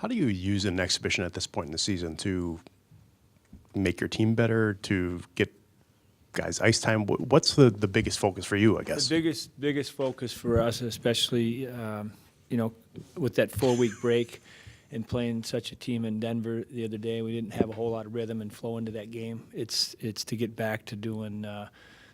How do you use an exhibition at this point in the season to make your team better, to get guys ice time? What's the biggest focus for you, I guess? The biggest focus for us, especially with that 4-week break and playing such a team in Denver the other day, we didn't have a whole lot of rhythm and flow into that game. It's to get back to doing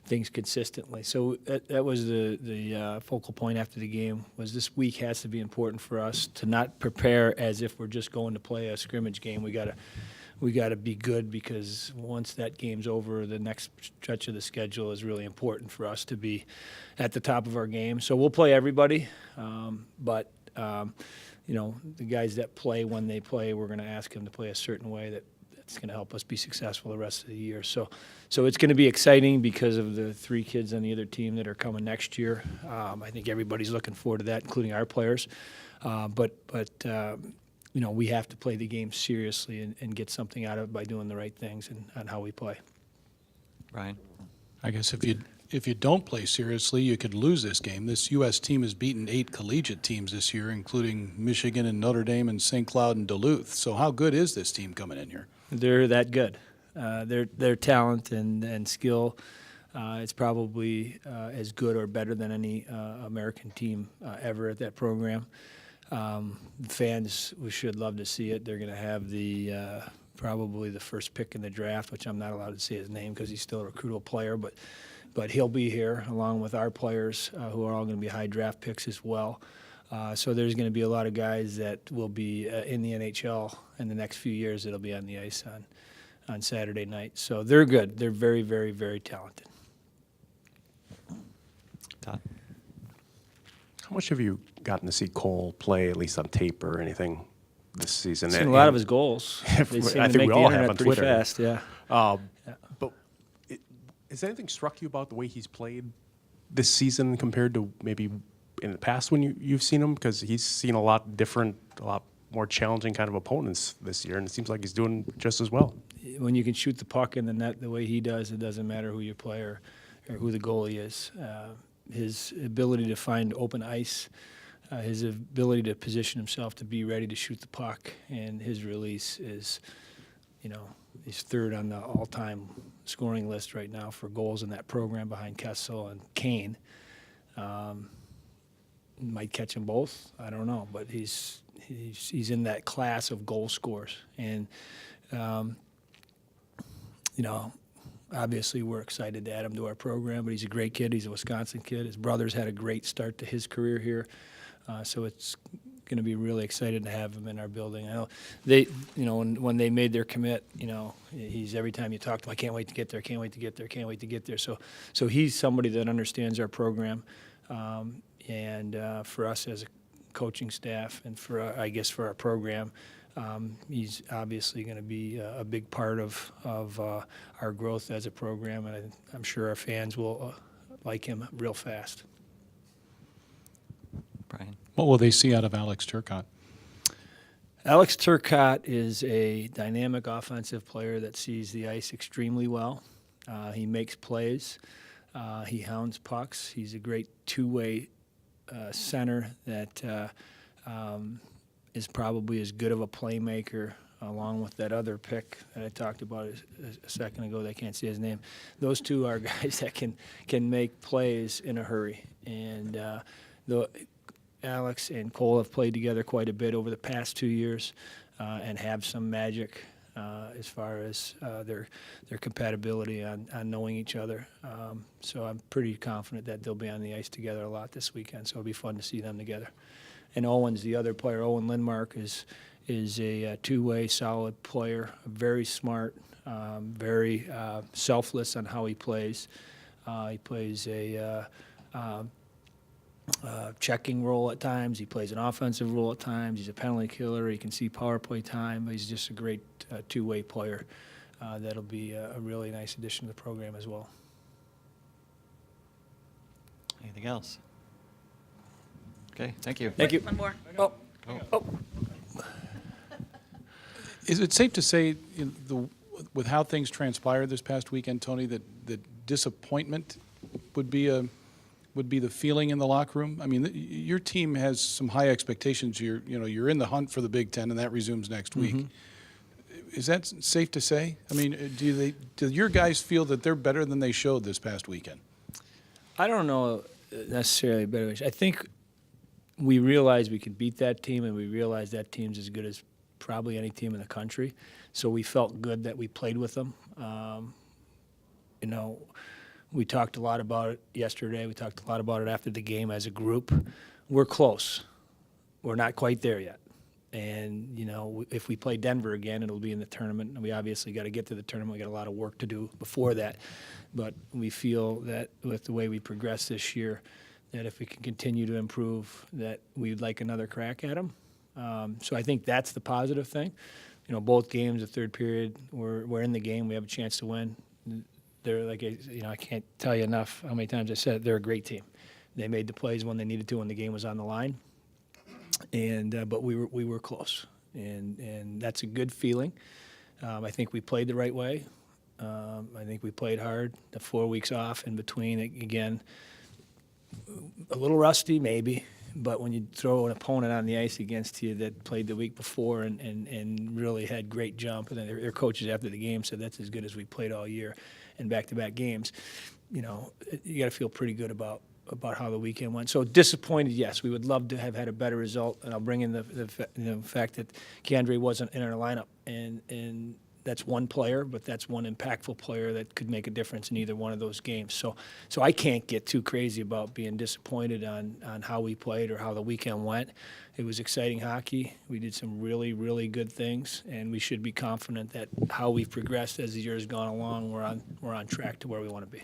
things consistently. So that was the focal point after the game. Was this week has to be important for us to not prepare as if we're just going to play a scrimmage game. We got to be good, because once that game's over, the next stretch of the schedule is really important for us to be at the top of our game. So we'll play everybody, but the guys that play, when they play, we're going to ask them to play a certain way that's going to help us be successful the rest of the year. So it's going to be exciting because of the 3 kids on the other team that are coming next year. I think everybody's looking forward to that, including our players. We have to play the game seriously and get something out of it by doing the right things and how we play. Ryan? I guess if you don't play seriously, you could lose this game. This U.S. team has beaten 8 collegiate teams this year, including Michigan and Notre Dame and St. Cloud and Duluth. So how good is this team coming in here? They're that good. Their talent and skill, it's probably as good or better than any American team ever at that program. Fans, we should love to see it. They're going to have probably the first pick in the draft, which I'm not allowed to say his name because he's still a recruitable player, but he'll be here along with our players who are all going to be high draft picks as well. So there's going to be a lot of guys that will be in the NHL in the next few years that'll be on the ice on Saturday night. So they're good. They're very, very, very talented. Todd? How much have you gotten to see Cole play, at least on tape or anything, this season? Seen a lot of his goals. They seem I to think make we the all have internet on pretty Twitter. fast, yeah. But has anything struck you about the way he's played this season compared to maybe in the past when you've seen him? Because he's seen a lot different, a lot more challenging kind of opponents this year, and it seems like he's doing just as well. When you can shoot the puck in the net the way he does, it doesn't matter who you play or who the goalie is. His ability to find open ice, his ability to position himself to be ready to shoot the puck, and his release is, he's third on the all-time scoring list right now for goals in that program behind Kessel and Kane. Might catch them both, I don't know, but he's in that class of goal scorers. And, obviously we're excited to add him to our program, but he's a great kid. He's a Wisconsin kid. His brother's had a great start to his career here. So it's going to be really excited to have him in our building. I know they, when they made their commit, he's every time you talk to him, I can't wait to get there, can't wait to get there, can't wait to get there. So he's somebody that understands our program. And for us as a coaching staff and for our program, he's obviously going to be a big part of our growth as a program, and I'm sure our fans will like him real fast. Brian? What will they see out of Alex Turcotte? Alex Turcotte is a dynamic offensive player that sees the ice extremely well. He makes plays. He hounds pucks. He's a great two-way center that is probably as good of a playmaker, along with that other pick that I talked about a second ago that I can't say his name. Those two are guys that can make plays in a hurry. And Alex and Cole have played together quite a bit over the past 2 years and have some magic as far as their compatibility on knowing each other. So I'm pretty confident that they'll be on the ice together a lot this weekend, so it'll be fun to see them together. And Owen's the other player. Owen Lindmark is a two-way solid player, very smart, very selfless on how he plays. He plays a checking role at times. He plays an offensive role at times. He's a penalty killer. He can see power play time. He's just a great two-way player. That'll be a really nice addition to the program as well. Anything else? Okay, thank you. Thank you. One more. Is it safe to say, with how things transpired this past weekend, Tony, that disappointment would be a would be the feeling in the locker room? I mean, your team has some high expectations. You're in the hunt for the Big Ten, and that resumes next week. Is that safe to say? I mean, do your guys feel that they're better than they showed this past weekend? I don't know necessarily better. I think we realized we could beat that team, and we realized that team's as good as probably any team in the country. So we felt good that we played with them. We talked a lot about it yesterday. We talked a lot about it after the game as a group. We're close. We're not quite there yet. And, if we play Denver again, it'll be in the tournament. And we obviously got to get to the tournament. We got a lot of work to do before that. But we feel that with the way we progress this year, that if we can continue to improve, that we'd like another crack at them. So I think that's the positive thing. Both games, the third period, we're in the game. We have a chance to win. They're I can't tell you enough how many times I said it, they're a great team. They made the plays when they needed to when the game was on the line. But we were close, and that's a good feeling. I think we played the right way. I think we played hard. The 4 weeks off in between, again, a little rusty maybe, but when you throw an opponent on the ice against you that played the week before and really had great jump, and then their coaches after the game said that's as good as we played all year in back-to-back games, you got to feel pretty good about how the weekend went. So disappointed, yes. We would love to have had a better result, and I'll bring in the fact that Keandre wasn't in our lineup, and that's one player, but that's one impactful player that could make a difference in either one of those games. So I can't get too crazy about being disappointed on how we played or how the weekend went. It was exciting hockey. We did some really, really good things, and we should be confident that how we've progressed as the year has gone along, we're on track to where we want to be.